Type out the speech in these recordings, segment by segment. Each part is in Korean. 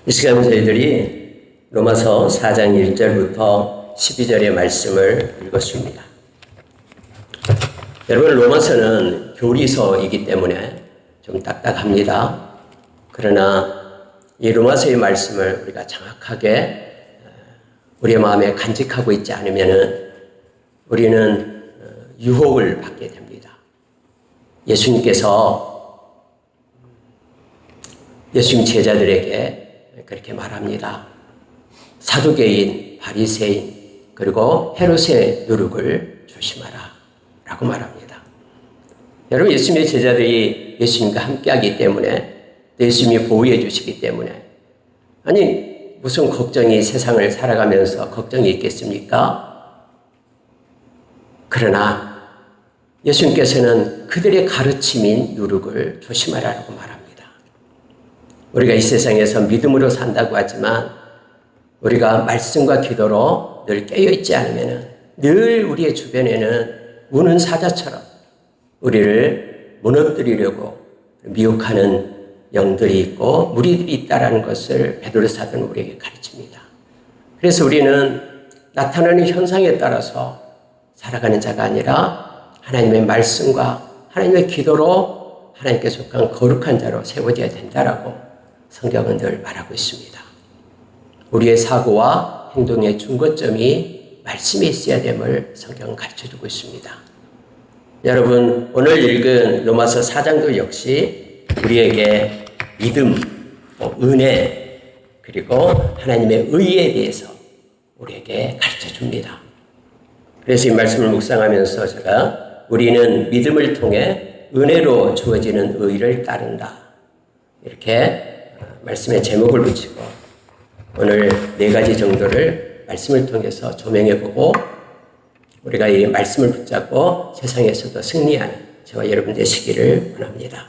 이 시간 저희들이 로마서 4장 1절부터 12절의 말씀을 읽었습니다. 여러분, 로마서는 교리서이기 때문에 좀 딱딱합니다. 그러나 이 로마서의 말씀을 우리가 정확하게 우리의 마음에 간직하고 있지 않으면 우리는 유혹을 받게 됩니다. 예수님께서 예수님 제자들에게 그렇게 말합니다. 사두개인, 바리새인, 그리고 헤롯의 누룩을 조심하라 라고 말합니다. 여러분, 예수님의 제자들이 예수님과 함께하기 때문에, 예수님이 보호해 주시기 때문에, 아니 무슨 걱정이 세상을 살아가면서 걱정이 있겠습니까? 그러나 예수님께서는 그들의 가르침인 누룩을 조심하라고 말합니다. 우리가 이 세상에서 믿음으로 산다고 하지만 우리가 말씀과 기도로 늘 깨어있지 않으면 늘 우리의 주변에는 우는 사자처럼 우리를 무너뜨리려고 미혹하는 영들이 있고 무리들이 있다는 것을 베드로 사도는 우리에게 가르칩니다. 그래서 우리는 나타나는 현상에 따라서 살아가는 자가 아니라 하나님의 말씀과 하나님의 기도로 하나님께 속한 거룩한 자로 세워져야 된다라고 성경은 늘 말하고 있습니다. 우리의 사고와 행동의 중거점이 말씀에 있어야 됨을 성경은 가르쳐주고 있습니다. 여러분, 오늘 읽은 로마서 4장도 역시 우리에게 믿음, 은혜, 그리고 하나님의 의에 대해서 우리에게 가르쳐줍니다. 그래서 이 말씀을 묵상하면서 제가 우리는 믿음을 통해 은혜로 주어지는 의를 따른다, 이렇게 말씀의 제목을 붙이고 오늘 4가지 정도를 말씀을 통해서 조명해보고 우리가 이 말씀을 붙잡고 세상에서도 승리하는 저와 여러분 되시기를 원합니다.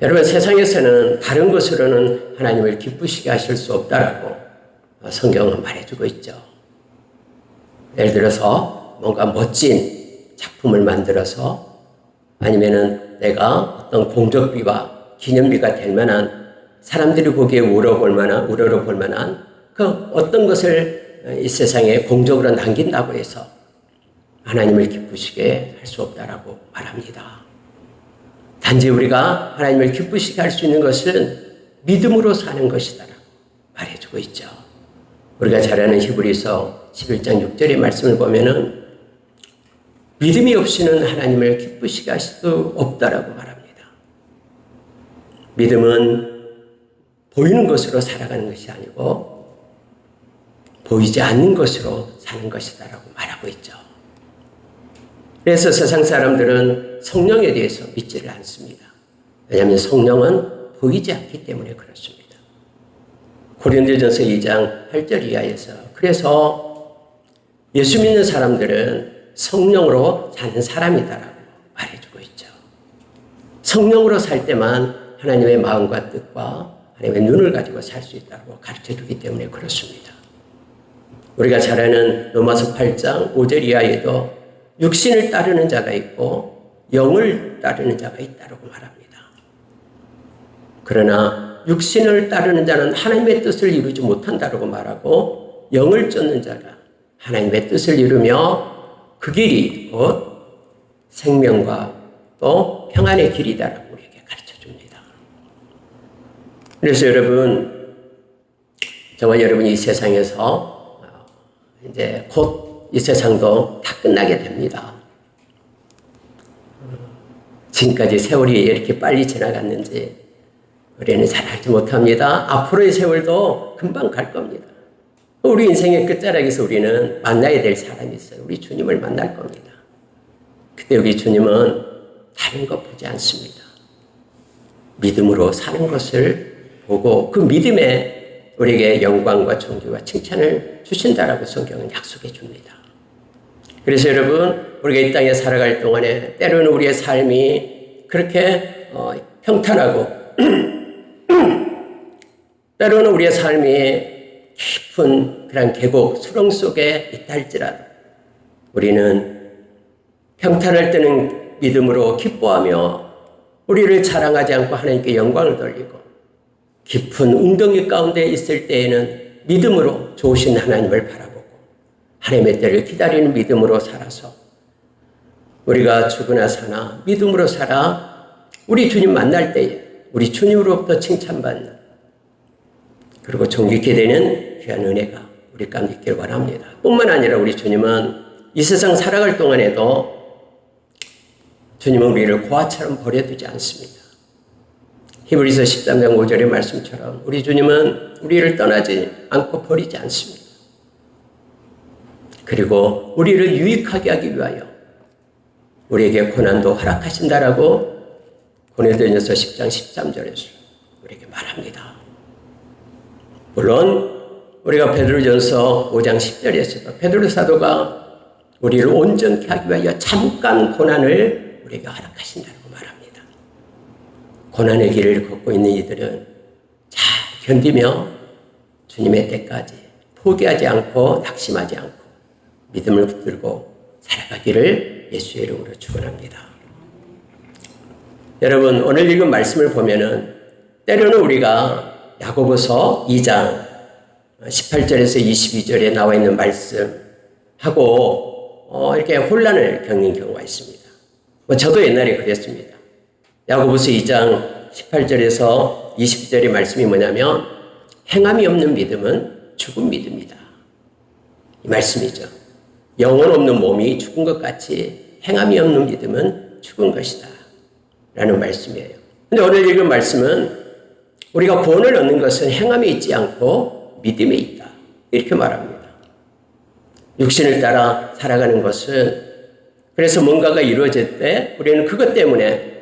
여러분, 세상에서는 다른 것으로는 하나님을 기쁘시게 하실 수 없다라고 성경은 말해주고 있죠. 예를 들어서 뭔가 멋진 작품을 만들어서 아니면은 내가 어떤 공적비와 기념비가 될 만한, 사람들이 보기에 우러러볼 만한 그 어떤 것을 이 세상에 공적으로 남긴다고 해서 하나님을 기쁘시게 할 수 없다라고 말합니다. 단지 우리가 하나님을 기쁘시게 할 수 있는 것은 믿음으로 사는 것이다라고 말해주고 있죠. 우리가 잘 아는 히브리서 11장 6절의 말씀을 보면은 믿음이 없이는 하나님을 기쁘시게 할 수 없다라고 말합니다. 믿음은 보이는 것으로 살아가는 것이 아니고 보이지 않는 것으로 사는 것이다라고 말하고 있죠. 그래서 세상 사람들은 성령에 대해서 믿지를 않습니다. 왜냐하면 성령은 보이지 않기 때문에 그렇습니다. 고린도전서 2장 8절 이하에서 그래서 예수 믿는 사람들은 성령으로 사는 사람이다라고 말해주고 있죠. 성령으로 살 때만 하나님의 마음과 뜻과 하나님의 눈을 가지고 살 수 있다고 가르쳐주기 때문에 그렇습니다. 우리가 잘 아는 로마서 8장 5절 이하에도 육신을 따르는 자가 있고 영을 따르는 자가 있다고 말합니다. 그러나 육신을 따르는 자는 하나님의 뜻을 이루지 못한다고 말하고 영을 쫓는 자가 하나님의 뜻을 이루며 그 길이 곧 생명과 또 평안의 길이다라고 우리에게 가르쳐줍니다. 그래서 여러분, 저와 여러분이 이 세상에서 이제 곧 이 세상도 다 끝나게 됩니다. 지금까지 세월이 이렇게 빨리 지나갔는지 우리는 잘 알지 못합니다. 앞으로의 세월도 금방 갈 겁니다. 우리 인생의 끝자락에서 우리는 만나야 될 사람이 있어요. 우리 주님을 만날 겁니다. 그때 우리 주님은 다른 것 보지 않습니다. 믿음으로 사는 것을 보고 그 믿음에 우리에게 영광과 존귀와 칭찬을 주신다라고 성경은 약속해 줍니다. 그래서 여러분, 우리가 이 땅에 살아갈 동안에 때로는 우리의 삶이 그렇게 평탄하고 때로는 우리의 삶이 깊은 그런 계곡, 수렁 속에 있다 할지라도 우리는 평탄할 때는 믿음으로 기뻐하며 우리를 자랑하지 않고 하나님께 영광을 돌리고 깊은 웅덩이 가운데 있을 때에는 믿음으로 좋으신 하나님을 바라보고 하나님의 때를 기다리는 믿음으로 살아서 우리가 죽으나 사나 믿음으로 살아 우리 주님 만날 때에 우리 주님으로부터 칭찬받는 그리고 존귀케 되는 귀한 은혜가 우리 가운데 있기를 원합니다. 뿐만 아니라 우리 주님은 이 세상 살아갈 동안에도 주님은 우리를 고아처럼 버려두지 않습니다. 히브리서 13장 5절의 말씀처럼 우리 주님은 우리를 떠나지 않고 버리지 않습니다. 그리고 우리를 유익하게 하기 위하여 우리에게 고난도 허락하신다라고 고린도전서 10장 13절에서 우리에게 말합니다. 물론 우리가 베드로전서 5장 10절에서도 베드로 사도가 우리를 온전케 하기 위하여 잠깐 고난을 우리에게 허락하신다고 말합니다. 고난의 길을 걷고 있는 이들은 잘 견디며 주님의 때까지 포기하지 않고 낙심하지 않고 믿음을 붙들고 살아가기를 예수의 이름으로 축원합니다. 여러분 오늘 읽은 말씀을 보면은 때로는 우리가 야고보서 2장 18절에서 22절에 나와 있는 말씀하고 이렇게 혼란을 겪는 경우가 있습니다. 저도 옛날에 그랬습니다. 야고보서 2장 18절에서 22절의 말씀이 뭐냐면 행함이 없는 믿음은 죽은 믿음이다. 이 말씀이죠. 영혼 없는 몸이 죽은 것 같이 행함이 없는 믿음은 죽은 것이다. 라는 말씀이에요. 근데 오늘 읽은 말씀은 우리가 구원을 얻는 것은 행함에 있지 않고 믿음에 있다. 이렇게 말합니다. 육신을 따라 살아가는 것은 그래서 뭔가가 이루어질 때 우리는 그것 때문에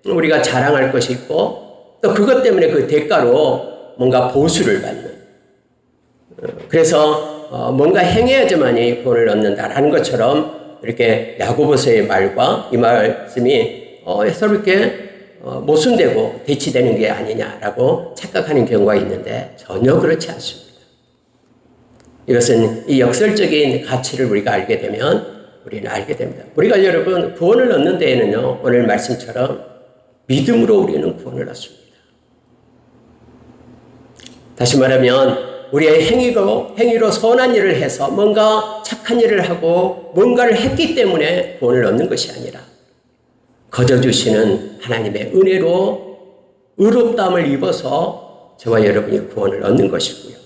우리가 자랑할 것이 있고 또 그것 때문에 그 대가로 뭔가 보수를 받는 그래서 뭔가 행해야지만이 구원을 얻는다라는 것처럼 이렇게 야고보서의 말과 이 말씀이 서로 이렇게 모순되고 대치되는 게 아니냐라고 착각하는 경우가 있는데 전혀 그렇지 않습니다. 이것은 이 역설적인 가치를 우리가 알게 되면 우리는 알게 됩니다. 우리가 여러분 구원을 얻는 데에는요 오늘 말씀처럼 믿음으로 우리는 구원을 얻습니다. 다시 말하면 우리의 행위로 선한 일을 해서 뭔가 착한 일을 하고 뭔가를 했기 때문에 구원을 얻는 것이 아니라 거저 주시는 하나님의 은혜로 의롭다함을 입어서 저와 여러분이 구원을 얻는 것이고요.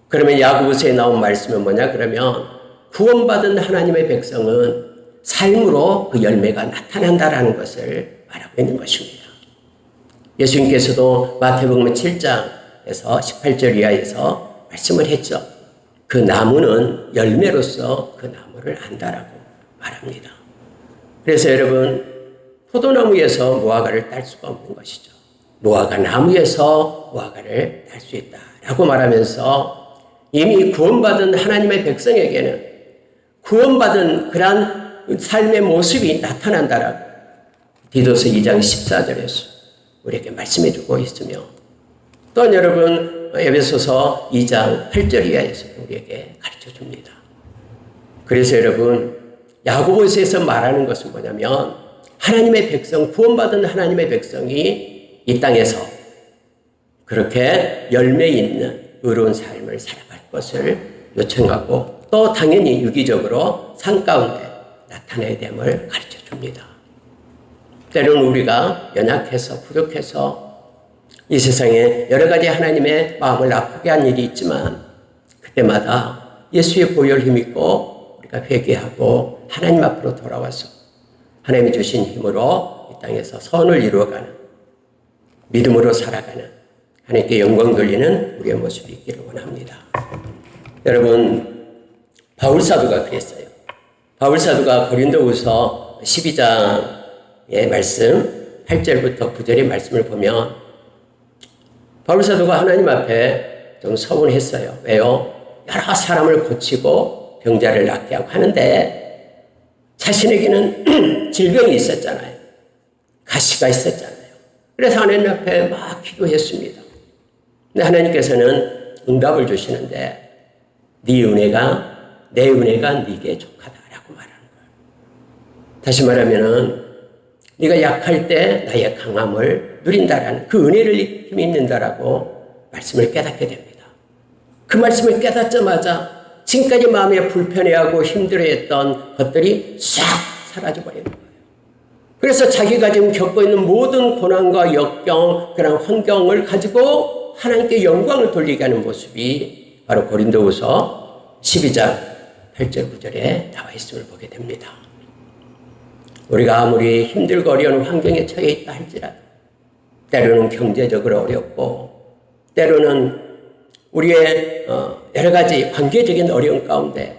그러면 야고보서에 나온 말씀은 뭐냐? 그러면 구원받은 하나님의 백성은 삶으로 그 열매가 나타난다라는 것을 말하고 있는 것입니다. 예수님께서도 마태복음 7장에서 18절 이하에서 말씀을 했죠. 그 나무는 열매로서 그 나무를 안다라고 말합니다. 그래서 여러분 포도나무에서 무화과를 딸 수가 없는 것이죠. 무화과 나무에서 무화과를 딸 수 있다라고 말하면서 이미 구원받은 하나님의 백성에게는 구원받은 그러한 삶의 모습이 나타난다라고 디도서 2장 14절에서 우리에게 말씀해 주고 있으며 또한 여러분 에베소서 2장 8절 이하에서 우리에게 가르쳐 줍니다. 그래서 여러분 야고보서에서 말하는 것은 뭐냐면 하나님의 백성, 구원받은 하나님의 백성이 이 땅에서 그렇게 열매 있는 의로운 삶을 살아갈 것을 요청하고 또 당연히 유기적으로 삶 가운데 나타내야 됨을 가르쳐 줍니다. 때로는 우리가 연약해서 부족해서 이 세상에 여러 가지 하나님의 마음을 아프게 한 일이 있지만 그때마다 예수의 보혈 힘입고 우리가 회개하고 하나님 앞으로 돌아와서 하나님이 주신 힘으로 이 땅에서 선을 이루어가는 믿음으로 살아가는 하나님께 영광 돌리는 우리의 모습이 있기를 원합니다. 여러분 바울사도가 그랬어요. 바울사도가 고린도후서 12장의 말씀 8절부터 9절의 말씀을 보면 바울사도가 하나님 앞에 좀 서운했어요. 왜요? 여러 사람을 고치고 병자를 낫게 하고 하는데 자신에게는 질병이 있었잖아요. 가시가 있었잖아요. 그래서 하나님 앞에 막 기도했습니다. 근데 하나님께서는 응답을 주시는데 내 은혜가 네게 족하다라고 말하는 거예요. 다시 말하면은 네가 약할 때 나의 강함을 누린다라는 그 은혜를 힘이 있는다라고 말씀을 깨닫게 됩니다. 그 말씀을 깨닫자마자 지금까지 마음에 불편해하고 힘들어했던 것들이 싹 사라져버리는 거예요. 그래서 자기가 지금 겪고 있는 모든 고난과 역경, 그런 환경을 가지고 하나님께 영광을 돌리게 하는 모습이 바로 고린도후서 12장 8절 9절에 나와 있음을 보게 됩니다. 우리가 아무리 힘들고 어려운 환경에 처해 있다 할지라도 때로는 경제적으로 어렵고 때로는 우리의 여러 가지 관계적인 어려움 가운데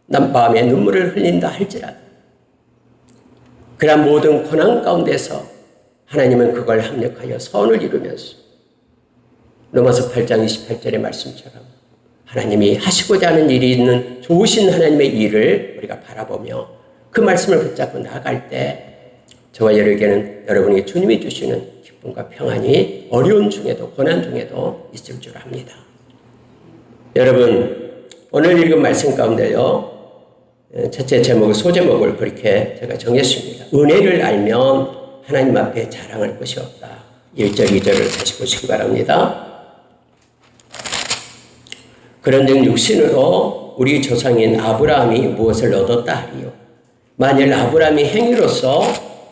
난 마음에 눈물을 흘린다 할지라도 그러한 모든 고난 가운데서 하나님은 그걸 합력하여 선을 이루면서 로마서 8장 28절의 말씀처럼 하나님이 하시고자 하는 일이 있는 좋으신 하나님의 일을 우리가 바라보며 그 말씀을 붙잡고 나아갈 때 저와 여러분에게 주님이 주시는 기쁨과 평안이 어려운 중에도 고난 중에도 있을 줄 압니다. 여러분 오늘 읽은 말씀 가운데요. 첫째 제목을 소제목을 그렇게 제가 정했습니다. 은혜를 알면 하나님 앞에 자랑할 것이 없다. 1절 2절을 다시 보시기 바랍니다. 그런즉 육신으로 우리 조상인 아브라함이 무엇을 얻었다 하리요. 만일 아브라함이 행위로서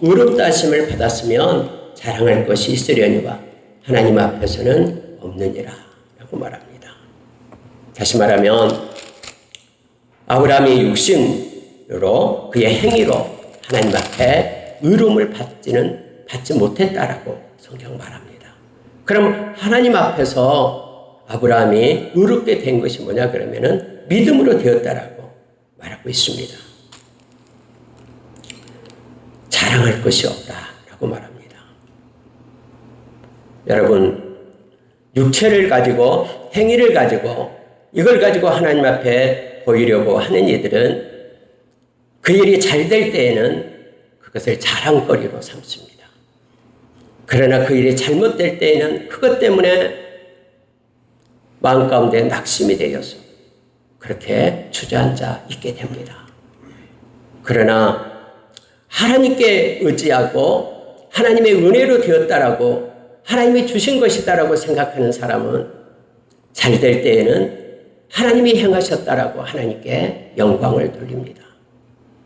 의롭다 하심을 받았으면 자랑할 것이 있으려니와 하나님 앞에서는 없느니라 라고 말합니다. 다시 말하면 아브라함이 육신으로 그의 행위로 하나님 앞에 의로움을 받지 못했다라고 성경 말합니다. 그럼 하나님 앞에서 아브라함이 의롭게 된 것이 뭐냐 그러면은 믿음으로 되었다라고 말하고 있습니다. 자랑할 것이 없다라고 말합니다. 여러분 육체를 가지고 행위를 가지고 이걸 가지고 하나님 앞에 보이려고 하는 이들은 그 일이 잘 될 때에는 그것을 자랑거리로 삼습니다. 그러나 그 일이 잘못될 때에는 그것 때문에 마음 가운데 낙심이 되어서 그렇게 주저앉아 있게 됩니다. 그러나 하나님께 의지하고 하나님의 은혜로 되었다라고 하나님이 주신 것이다라고 생각하는 사람은 잘 될 때에는 하나님이 행하셨다라고 하나님께 영광을 돌립니다.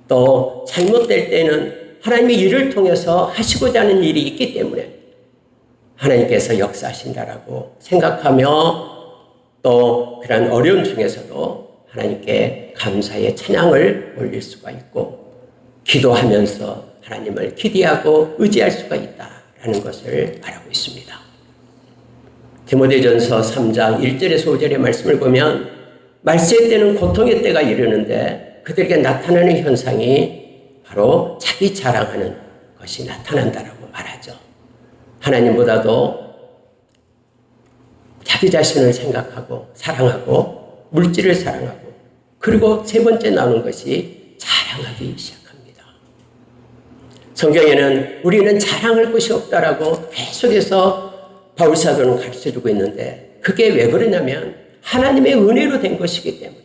또 잘못될 때는 하나님이 이를 통해서 하시고자 하는 일이 있기 때문에 하나님께서 역사하신다라고 생각하며 또 그런 어려움 중에서도 하나님께 감사의 찬양을 올릴 수가 있고 기도하면서 하나님을 기대하고 의지할 수가 있다라는 것을 말하고 있습니다. 디모데전서 3장 1절에서 5절의 말씀을 보면 말세의 때는 고통의 때가 이르는데 그들에게 나타나는 현상이 바로 자기 자랑하는 것이 나타난다라고 말하죠. 하나님보다도 자기 자신을 생각하고 사랑하고 물질을 사랑하고 그리고 세 번째 나오는 것이 자랑하기 시작합니다. 성경에는 우리는 자랑할 것이 없다라고 계속해서 바울사도는 가르쳐주고 있는데 그게 왜 그러냐면 하나님의 은혜로 된 것이기 때문에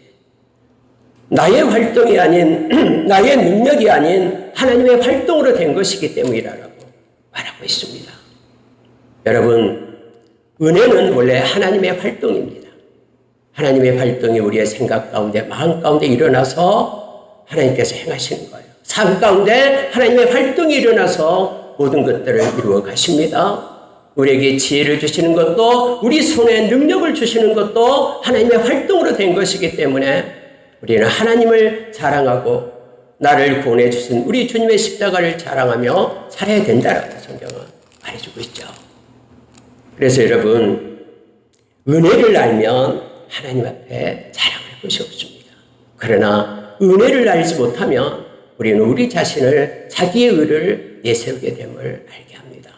나의 활동이 아닌 나의 능력이 아닌 하나님의 활동으로 된 것이기 때문이라고 말하고 있습니다. 여러분 은혜는 원래 하나님의 활동입니다. 하나님의 활동이 우리의 생각 가운데 마음 가운데 일어나서 하나님께서 행하시는 거예요. 삶 가운데 하나님의 활동이 일어나서 모든 것들을 이루어 가십니다. 우리에게 지혜를 주시는 것도 우리 손에 능력을 주시는 것도 하나님의 활동으로 된 것이기 때문에 우리는 하나님을 자랑하고 나를 구원해 주신 우리 주님의 십자가를 자랑하며 살아야 된다라고 성경은 말해주고 있죠. 그래서 여러분 은혜를 알면 하나님 앞에 자랑할 것이 없습니다. 그러나 은혜를 알지 못하면 우리는 우리 자신을 자기의 의를 내세우게 됨을 알게 합니다.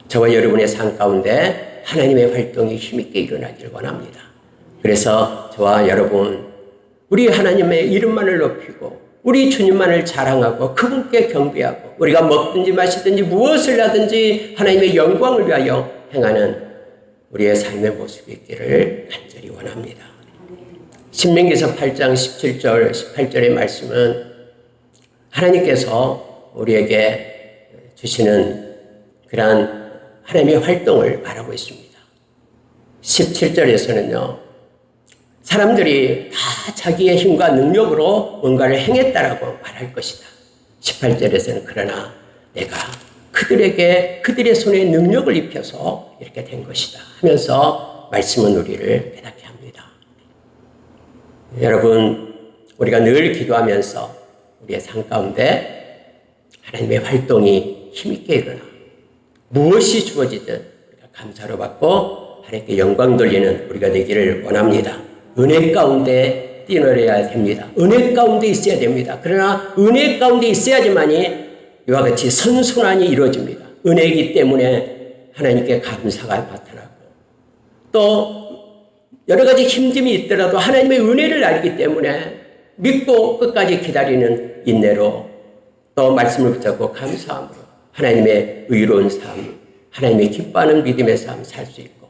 저와 여러분의 삶 가운데 하나님의 활동이 힘있게 일어나길 원합니다. 그래서 저와 여러분 우리 하나님의 이름만을 높이고 우리 주님만을 자랑하고 그분께 경배하고 우리가 먹든지 마시든지 무엇을 하든지 하나님의 영광을 위하여 행하는 우리의 삶의 모습이 있기를 간절히 원합니다. 신명기서 8장 17절 18절의 말씀은 하나님께서 우리에게 주시는 그러한 하나님의 활동을 말하고 있습니다. 17절에서는요. 사람들이 다 자기의 힘과 능력으로 뭔가를 행했다라고 말할 것이다. 18절에서는 그러나 내가 그들에게 그들의 손에 능력을 입혀서 이렇게 된 것이다 하면서 말씀은 우리를 깨닫게 합니다. 여러분, 우리가 늘 기도하면서 우리의 삶 가운데 하나님의 활동이 힘있게 일어나 무엇이 주어지든 우리가 감사로 받고 하나님께 영광 돌리는 우리가 되기를 원합니다. 은혜 가운데 뛰어내려야 됩니다. 은혜 가운데 있어야 됩니다. 그러나 은혜 가운데 있어야지만이 이와 같이 선순환이 이루어집니다. 은혜이기 때문에 하나님께 감사가 나타나고 또 여러 가지 힘듦이 있더라도 하나님의 은혜를 알기 때문에 믿고 끝까지 기다리는 인내로 또 말씀을 붙잡고 감사함으로 하나님의 의로운 삶, 하나님의 기뻐하는 믿음의 삶 살 수 있고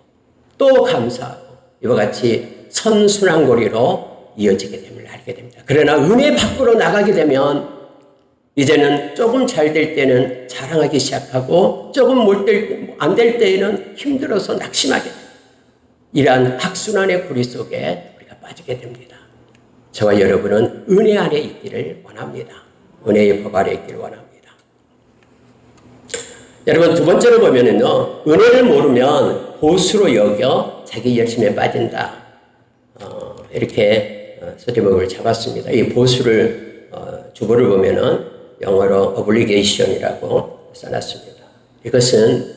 또 감사하고 이와 같이 선순환고리로 이어지게 됨을 알게 됩니다. 그러나 은혜 밖으로 나가게 되면 이제는 조금 잘 될 때는 자랑하기 시작하고 조금 안 될 때에는 힘들어서 낙심하게 됩니다. 이러한 악순환의 고리 속에 우리가 빠지게 됩니다. 저와 여러분은 은혜 안에 있기를 원합니다. 은혜의 법 아래 있기를 원합니다. 여러분, 두 번째로 보면은요, 은혜를 모르면 보수로 여겨 자기 열심에 빠진다. 이렇게 소제목을 잡았습니다. 이 보수를 주보를 보면은 영어로 obligation이라고 써놨습니다. 이것은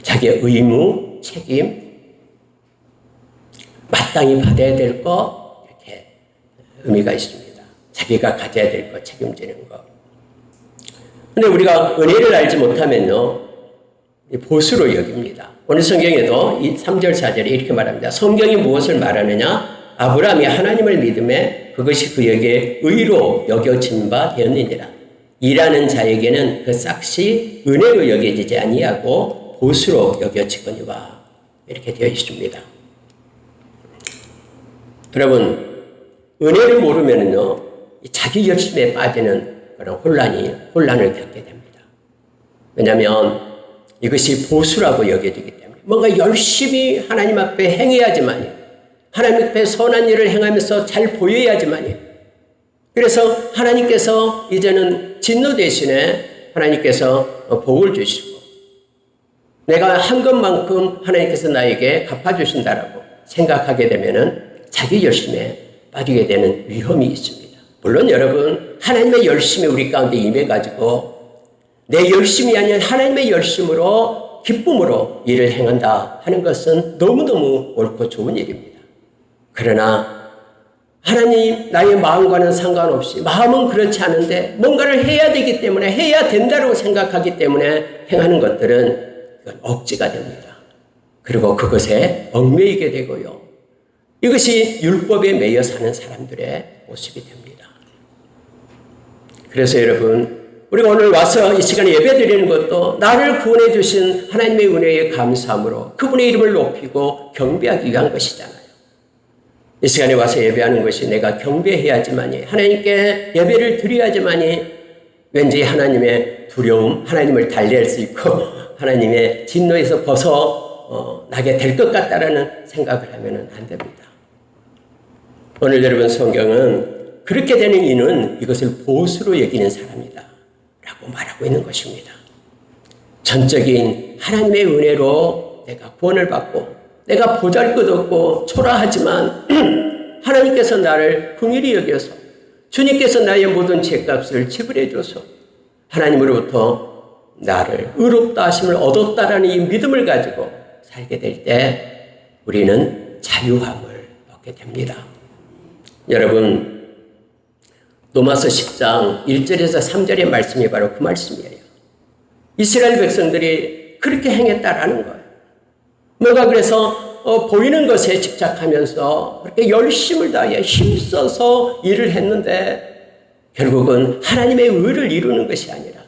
자기의 의무, 책임, 마땅히 받아야 될 것, 이렇게 의미가 있습니다. 자기가 가져야 될 것, 책임지는 것. 근데 우리가 은혜를 알지 못하면요, 보수로 여깁니다. 오늘 성경에도 이 3절, 4절에 이렇게 말합니다. 성경이 무엇을 말하느냐? 아브라함이 하나님을 믿음에 그것이 그에게 의로 여겨진 바 되었느니라. 일하는 자에게는 그 싹시 은혜로 여겨지지 아니하고 보수로 여겨지거니와. 이렇게 되어 있습니다. 여러분, 은혜를 모르면요, 자기 열심에 빠지는 그런 혼란을 겪게 됩니다. 왜냐하면 이것이 보수라고 여겨지기 때문에 뭔가 열심히 하나님 앞에 행해야지만이, 하나님 앞에 선한 일을 행하면서 잘 보여야지만이, 그래서 하나님께서 이제는 진노 대신에 하나님께서 복을 주시고 내가 한 것만큼 하나님께서 나에게 갚아주신다라고 생각하게 되면은 자기 열심에 빠지게 되는 위험이 있습니다. 물론 여러분, 하나님의 열심이 우리 가운데 임해가지고 내 열심이 아닌 하나님의 열심으로 기쁨으로 일을 행한다 하는 것은 너무너무 옳고 좋은 일입니다. 그러나 하나님 나의 마음과는 상관없이, 마음은 그렇지 않은데 뭔가를 해야 되기 때문에, 해야 된다고 생각하기 때문에 행하는 것들은 이건 억지가 됩니다. 그리고 그것에 얽매이게 되고요, 이것이 율법에 매여 사는 사람들의 모습이 됩니다. 그래서 여러분, 우리가 오늘 와서 이 시간에 예배드리는 것도 나를 구원해 주신 하나님의 은혜에 감사함으로 그분의 이름을 높이고 경배하기 위한 것이잖아요. 이 시간에 와서 예배하는 것이 내가 경배해야지만이, 하나님께 예배를 드려야지만이 왠지 하나님의 두려움, 하나님을 달래할 수 있고 하나님의 진노에서 벗어나게 될 것 같다라는 생각을 하면 안 됩니다. 오늘 여러분, 성경은 그렇게 되는 이는 이것을 보수로 여기는 사람이다 라고 말하고 있는 것입니다. 전적인 하나님의 은혜로 내가 구원을 받고 내가 보잘것없고 초라하지만 하나님께서 나를 긍휼히 여겨서 주님께서 나의 모든 죄값을 지불해 줘서 하나님으로부터 나를 의롭다 하심을 얻었다라는 이 믿음을 가지고 살게 될 때 우리는 자유함을 얻게 됩니다. 여러분, 로마서 10장 1절에서 3절의 말씀이 바로 그 말씀이에요. 이스라엘 백성들이 그렇게 행했다라는 거예요. 뭔가 그래서 보이는 것에 집착하면서 그렇게 열심을 다해 힘써서 일을 했는데 결국은 하나님의 의를 이루는 것이 아니라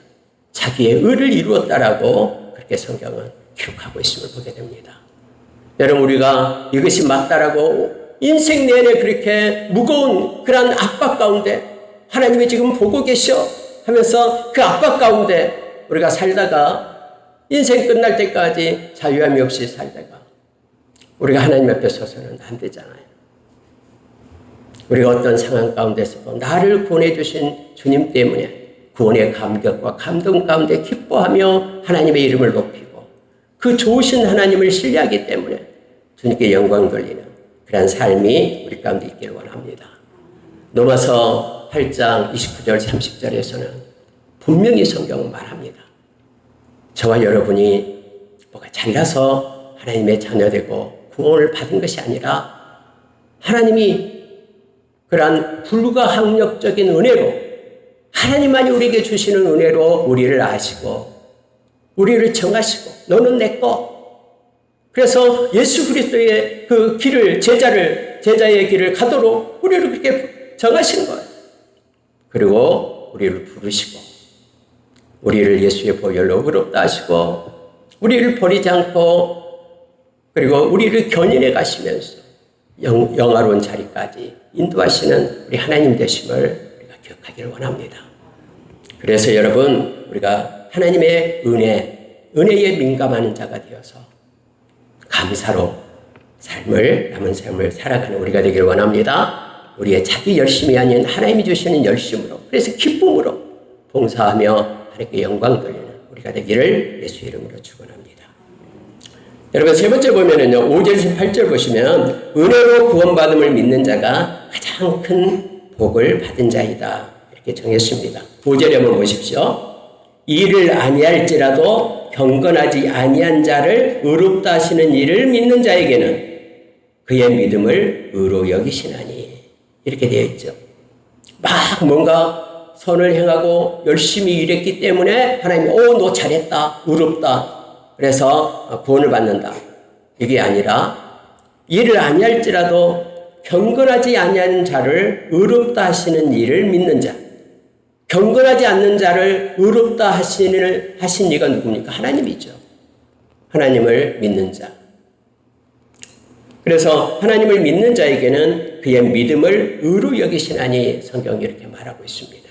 자기의 의를 이루었다라고 그렇게 성경은 기록하고 있음을 보게 됩니다. 여러분, 우리가 이것이 맞다라고 인생 내내 그렇게 무거운 그런 압박 가운데 하나님이 지금 보고 계셔 하면서 그 압박 가운데 우리가 살다가 인생 끝날 때까지 자유함이 없이 살다가 우리가 하나님 앞에 서서는 안 되잖아요. 우리가 어떤 상황 가운데서도 나를 구원해 주신 주님 때문에 구원의 감격과 감동 가운데 기뻐하며 하나님의 이름을 높이고 그 좋으신 하나님을 신뢰하기 때문에 주님께 영광 돌리는 그런 삶이 우리 가운데 있기를 원합니다. 로마서 8장 29절 30절에서는 분명히 성경은 말합니다. 저와 여러분이 뭐가 잘나서 하나님의 자녀되고 구원을 받은 것이 아니라 하나님이 그러한 불가항력적인 은혜로 하나님만이 우리에게 주시는 은혜로 우리를 아시고 우리를 정하시고 너는 내 거. 그래서 예수 그리스도의 그 길을 제자의 길을 가도록 우리를 그렇게 정하신 거예요. 그리고 우리를 부르시고 우리를 예수의 보혈로 의롭다 하시고 우리를 버리지 않고 그리고 우리를 견인해 가시면서 영화로운 자리까지 인도하시는 우리 하나님 되심을 우리가 기억하기를 원합니다. 그래서 여러분 우리가 하나님의 은혜에 민감한 자가 되어서 감사로 남은 삶을 살아가는 우리가 되기를 원합니다. 우리의 자기 열심이 아닌 하나님이 주시는 열심으로 그래서 기쁨으로 봉사하며 하나님께 영광 돌리는 우리가 되기를 예수 이름으로 축원합니다. 여러분 세 번째 보면은요 5절 8절 보시면 은혜로 구원받음을 믿는 자가 가장 큰 복을 받은 자이다 이렇게 정했습니다. 5절에 한번 보십시오. 이를 아니할지라도 경건하지 아니한 자를 의롭다 하시는 이를 믿는 자에게는 그의 믿음을 의로 여기시나니 이렇게 되어 있죠. 막 뭔가 선을 행하고 열심히 일했기 때문에 하나님이 너 잘했다 의롭다 그래서 구원을 받는다. 이게 아니라 이를 아니할지라도 경건하지 아니한 자를 의롭다 하시는 이를 믿는 자. 경건하지 않는 자를 의롭다 하신 이가 누굽니까? 하나님이죠. 하나님을 믿는 자. 그래서 하나님을 믿는 자에게는 그의 믿음을 의로 여기시나니 성경이 이렇게 말하고 있습니다.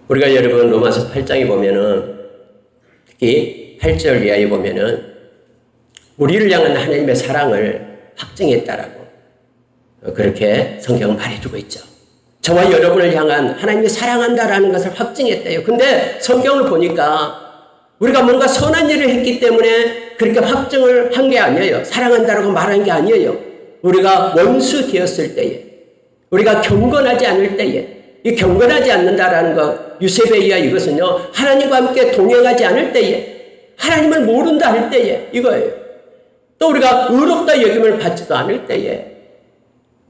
우리가 여러분 로마서 8장에 보면은 특히 8절 이하에 보면은 우리를 향한 하나님의 사랑을 확증했다라고 그렇게 성경은 말해주고 있죠. 저와 여러분을 향한 하나님이 사랑한다라는 것을 확증했대요. 근데 성경을 보니까 우리가 뭔가 선한 일을 했기 때문에 그렇게 확증을 한 게 아니에요. 사랑한다라고 말한 게 아니에요. 우리가 원수 되었을 때에 우리가 경건하지 않을 때에 이 경건하지 않는다라는 것 유세베이야 이것은요 하나님과 함께 동행하지 않을 때에 하나님을 모른다 할 때에 이거예요. 또 우리가 의롭다 여김을 받지도 않을 때에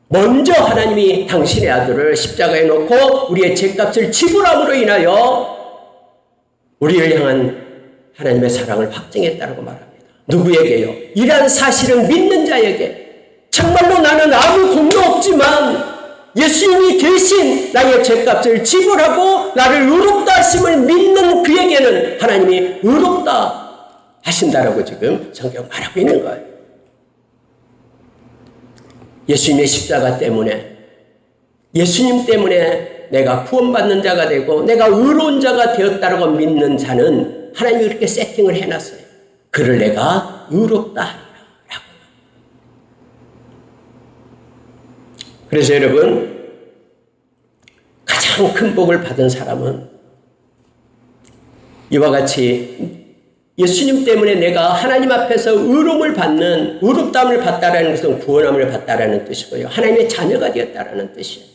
먼저 하나님이 당신의 아들을 십자가에 놓고 우리의 죄값을 지불함으로 인하여 우리를 향한 하나님의 사랑을 확증했다고 말합니다. 누구에게요? 이러한 사실을 믿는 자에게 정말로 나는 아무 공도 없지만 예수님이 대신 나의 죄값을 지불하고 나를 의롭다 하심을 믿는 그에게는 하나님이 의롭다 하신다라고 지금 성경 말하고 있는 거예요. 예수님의 십자가 때문에 예수님 때문에 내가 구원받는 자가 되고 내가 의로운 자가 되었다라고 믿는 자는 하나님이 그렇게 세팅을 해놨어요. 그를 내가 의롭다 하리라. 그래서 여러분 가장 큰 복을 받은 사람은 이와 같이 예수님 때문에 내가 하나님 앞에서 의로움을 받는 의롭다함을 받다라는 것은 구원함을 받다라는 뜻이고요. 하나님의 자녀가 되었다라는 뜻이에요.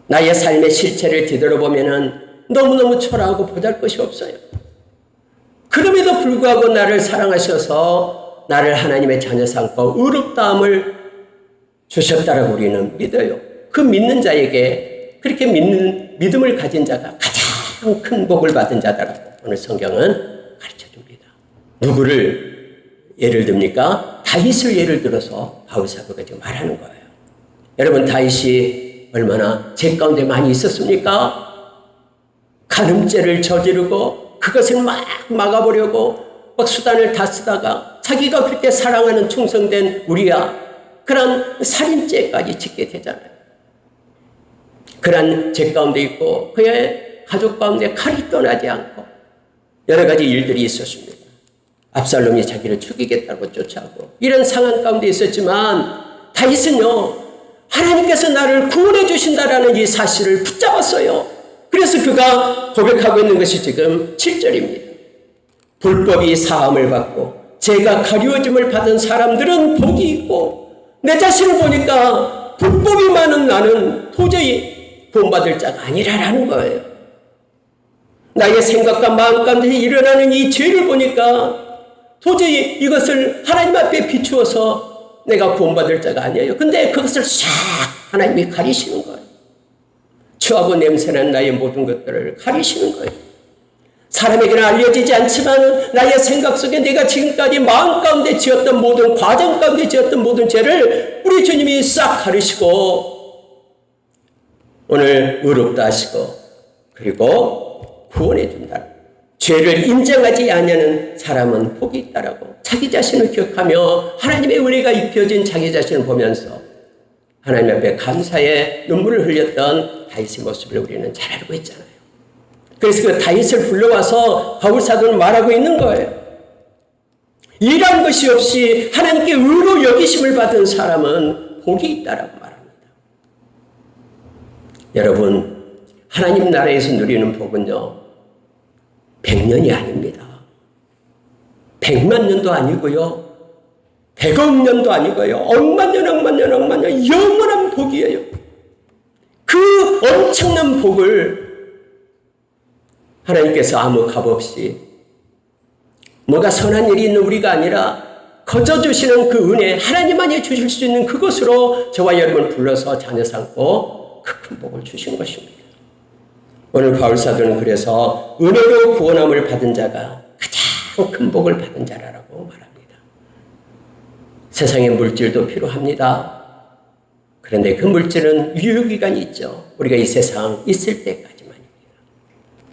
나의 삶의 실체를 뒤돌아보면은 너무너무 초라하고 보잘것이 없어요. 그럼에도 불구하고 나를 사랑하셔서 나를 하나님의 자녀 삼고 의롭다함을 주셨다라고 우리는 믿어요. 그 믿는 자에게 그렇게 믿음을 가진 자가 가장 큰 복을 받은 자다라고 오늘 성경은 가르쳐 줍니다. 누구를 예를 듭니까? 다윗을 예를 들어서 바울 사도가 지금 말하는 거예요. 여러분 다윗이 얼마나 죄 가운데 많이 있었습니까? 간음죄를 저지르고 그것을 막 막아보려고 막 수단을 다 쓰다가 자기가 그렇게 사랑하는 충성된 우리야 그런 살인죄까지 짓게 되잖아요. 그런 죄 가운데 있고 그의 가족 가운데 칼이 떠나지 않고 여러 가지 일들이 있었습니다. 압살롬이 자기를 죽이겠다고 쫓아오고 이런 상황 가운데 있었지만 다윗은요, 하나님께서 나를 구원해 주신다라는 이 사실을 붙잡았어요. 그래서 그가 고백하고 있는 것이 지금 7절입니다. 불법이 사함을 받고 죄가 가리워짐을 받은 사람들은 복이 있고 내 자신을 보니까 불법이 많은 나는 도저히 구원받을 자가 아니라라는 거예요. 나의 생각과 마음 가운데 일어나는 이 죄를 보니까 도저히 이것을 하나님 앞에 비추어서 내가 구원받을 자가 아니에요. 근데 그것을 싹 하나님이 가리시는 거예요. 추하고 냄새나는 나의 모든 것들을 가리시는 거예요. 사람에게는 알려지지 않지만 나의 생각 속에 내가 지금까지 마음 가운데 지었던 모든 과정 가운데 지었던 모든 죄를 우리 주님이 싹 가리시고 오늘 의롭다 하시고 그리고 구원해 준다. 죄를 인정하지 않는 사람은 복이 있다라고 자기 자신을 기억하며 하나님의 은혜가 입혀진 자기 자신을 보면서 하나님 앞에 감사의 눈물을 흘렸던 다윗의 모습을 우리는 잘 알고 있잖아요. 그래서 그 다윗을 불러와서 바울 사도는 말하고 있는 거예요. 일한 것이 없이 하나님께 의로 여기심을 받은 사람은 복이 있다라고 말합니다. 여러분, 하나님 나라에서 누리는 복은요, 100년이 아닙니다. 100만 년도 아니고요. 100억 년도 아니고요. 억만 년, 억만 년, 억만 년, 영원한 복이에요. 그 엄청난 복을 하나님께서 아무 값 없이 뭐가 선한 일이 있는 우리가 아니라 거저 주시는 그 은혜, 하나님만이 주실 수 있는 그것으로 저와 여러분을 불러서 자녀 삼고 그 큰 복을 주신 것입니다. 오늘 바울 사도는 그래서 은혜로 구원함을 받은 자가 가장 큰 복을 받은 자라고 말합니다. 세상에 물질도 필요합니다. 그런데 그 물질은 유효기간이 있죠. 우리가 이 세상 있을 때까지만입니다.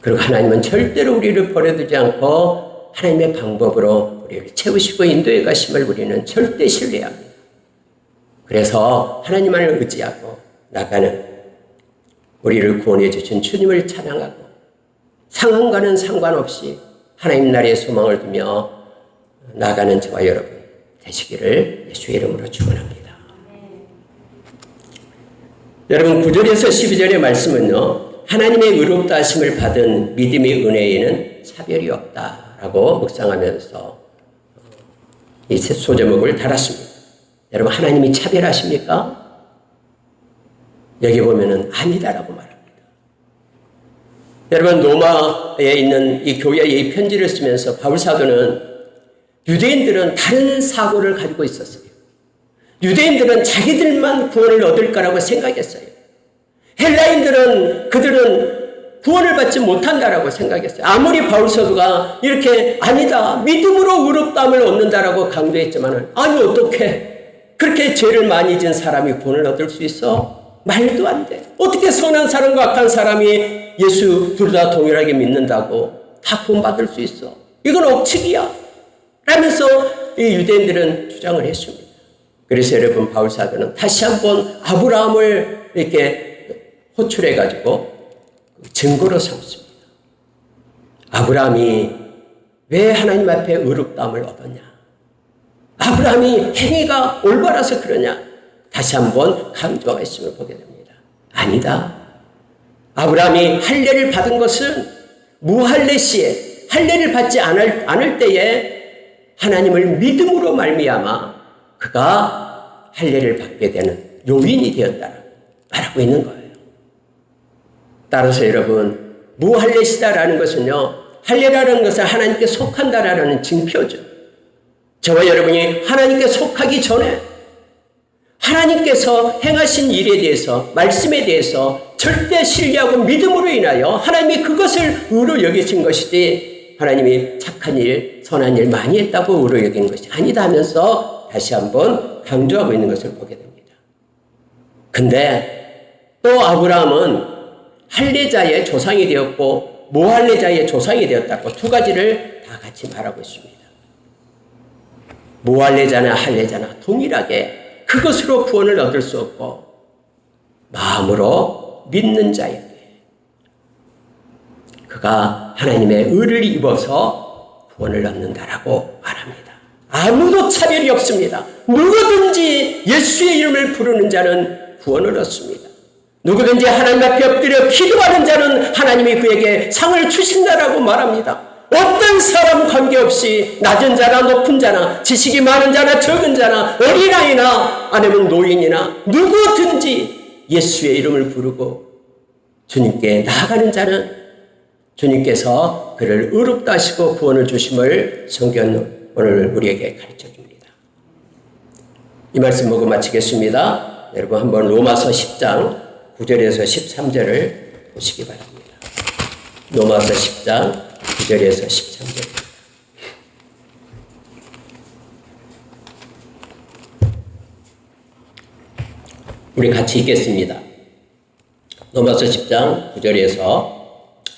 그리고 하나님은 절대로 우리를 버려두지 않고 하나님의 방법으로 우리를 채우시고 인도해 가심을 우리는 절대 신뢰합니다. 그래서 하나님만을 의지하고 나가는 우리를 구원해 주신 주님을 찬양하고 상황과는 상관없이 하나님 나라의 소망을 두며 나가는 저와 여러분 되시기를 예수의 이름으로 축원합니다. 여러분 9절에서 12절의 말씀은요, 하나님의 의롭다 하심을 받은 믿음의 은혜에는 차별이 없다라고 묵상하면서 이 소제목을 달았습니다. 여러분, 하나님이 차별하십니까? 여기 보면은 아니다라고 말합니다. 여러분, 로마에 있는 이 교회에 이 편지를 쓰면서 바울 사도는 유대인들은 다른 사고를 가지고 있었어요. 유대인들은 자기들만 구원을 얻을 거라고 생각했어요. 헬라인들은 그들은 구원을 받지 못한다라고 생각했어요. 아무리 바울 사도가 이렇게 아니다, 믿음으로 의롭다함을 얻는다라고 강조했지만 아니 어떻게 그렇게 죄를 많이 지은 사람이 구원을 얻을 수 있어? 말도 안 돼. 어떻게 선한 사람과 악한 사람이 예수 둘 다 동일하게 믿는다고 다 구원받을 수 있어? 이건 억측이야. 라면서 이 유대인들은 주장을 했습니다. 그래서 여러분, 바울 사도는 다시 한번 아브라함을 이렇게 호출해가지고 증거로 삼습니다. 아브라함이 왜 하나님 앞에 의롭다함을 얻었냐? 아브라함이 행위가 올바라서 그러냐? 다시 한번 강조가 있음을 보게 됩니다. 아니다. 아브라함이 할례를 받은 것은 무할례 시에 할례를 받지 않을 때에 하나님을 믿음으로 말미암아 그가 할례를 받게 되는 요인이 되었다라고 말하고 있는 거예요. 따라서 여러분, 무할례 시다라는 것은요, 할례라는 것은 하나님께 속한다라는 징표죠. 저와 여러분이 하나님께 속하기 전에 하나님께서 행하신 일에 대해서, 말씀에 대해서 절대 신뢰하고 믿음으로 인하여 하나님이 그것을 의로 여기신 것이지 하나님이 착한 일, 선한 일 많이 했다고 의로 여긴 것이 아니다 하면서 다시 한번 강조하고 있는 것을 보게 됩니다. 근데 또 아브라함은 할례자의 조상이 되었고 무할례자의 조상이 되었다고 두 가지를 다 같이 말하고 있습니다. 무할례자나 할례자나 동일하게 그것으로 구원을 얻을 수 없고 마음으로 믿는 자에게 그가 하나님의 의를 입어서 구원을 얻는다라고 말합니다. 아무도 차별이 없습니다. 누구든지 예수의 이름을 부르는 자는 구원을 얻습니다. 누구든지 하나님 앞에 엎드려 기도하는 자는 하나님이 그에게 상을 주신다라고 말합니다. 어떤 사람 관계없이 낮은 자나 높은 자나 지식이 많은 자나 적은 자나 어린아이나 아니면 노인이나 누구든지 예수의 이름을 부르고 주님께 나아가는 자는 주님께서 그를 의롭다 하시고 구원을 주심을 성경은 오늘 우리에게 가르쳐 줍니다. 이 말씀 보고 마치겠습니다. 여러분 한번 로마서 10장 9절에서 13절을 보시기 바랍니다. 로마서 10장 9절에서 13절. 우리 같이 읽겠습니다. 로마서 10장 9절에서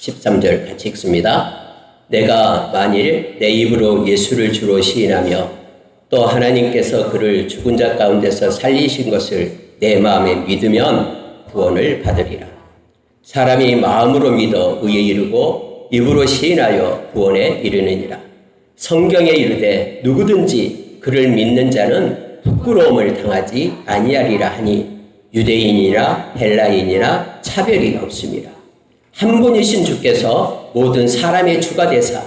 13절 같이 읽습니다. 내가 만일 내 입으로 예수를 주로 시인하며 또 하나님께서 그를 죽은 자 가운데서 살리신 것을 내 마음에 믿으면 구원을 받으리라. 사람이 마음으로 믿어 의에 이르고 입으로 시인하여 구원에 이르느니라. 성경에 이르되 누구든지 그를 믿는 자는 부끄러움을 당하지 아니하리라 하니 유대인이나 헬라인이나 차별이 없습니다. 한 분이신 주께서 모든 사람의 주가 되사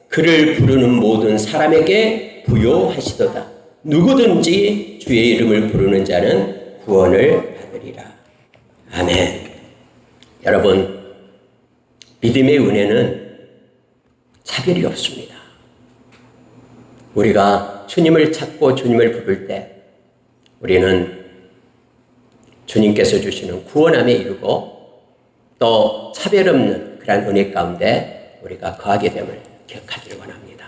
그를 부르는 모든 사람에게 부요하시도다. 누구든지 주의 이름을 부르는 자는 구원을 받으리라. 아멘. 여러분, 믿음의 은혜는 차별이 없습니다. 우리가 주님을 찾고 주님을 부를 때 우리는 주님께서 주시는 구원함에 이르고 또 차별 없는 그런 은혜 가운데 우리가 거하게 됨을 기억하기를 원합니다.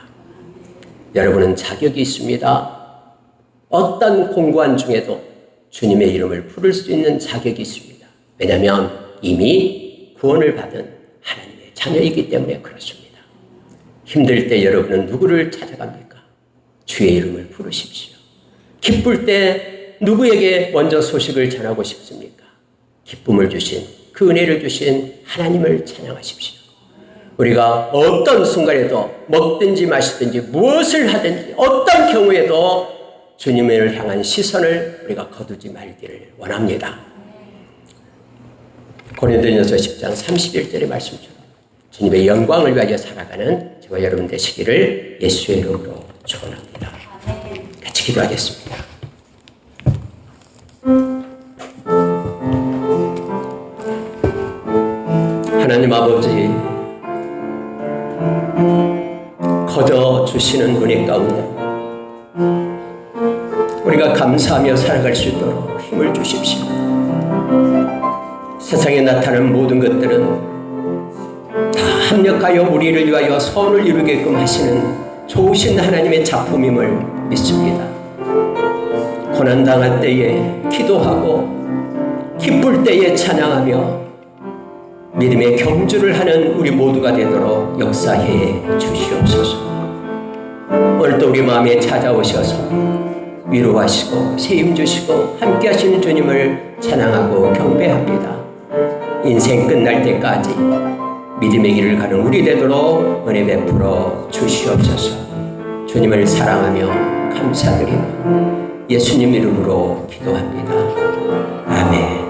여러분은 자격이 있습니다. 어떤 공고한 중에도 주님의 이름을 부를 수 있는 자격이 있습니다. 왜냐하면 이미 구원을 받은 하나님의 자녀이기 때문에 그렇습니다. 힘들 때 여러분은 누구를 찾아갑니까? 주의 이름을 부르십시오. 기쁠 때 누구에게 먼저 소식을 전하고 싶습니까? 기쁨을 주신 그 은혜를 주신 하나님을 찬양하십시오. 우리가 어떤 순간에도 먹든지 마시든지 무엇을 하든지 어떤 경우에도 주님을 향한 시선을 우리가 거두지 말기를 원합니다. 고린도전서 10장 31절의 말씀처럼 주님의 영광을 위하여 살아가는 저와 여러분 되시기를 예수의 이름으로 축원합니다. 같이 기도하겠습니다. 하나님 아버지, 거저 주시는 은혜 가운데 우리가 감사하며 살아갈 수 있도록 힘을 주십시오. 세상에 나타나는 모든 것들은 다 합력하여 우리를 위하여 선을 이루게끔 하시는 좋으신 하나님의 작품임을 믿습니다. 고난당할 때에 기도하고 기쁠 때에 찬양하며 믿음의 경주를 하는 우리 모두가 되도록 역사해 주시옵소서. 오늘도 우리 마음에 찾아오셔서 위로하시고 세임 주시고 함께 하시는 주님을 찬양하고 경배합니다. 인생 끝날 때까지 믿음의 길을 가는 우리 되도록 은혜 베풀어 주시옵소서. 주님을 사랑하며 감사드리며 예수님 이름으로 기도합니다. 아멘.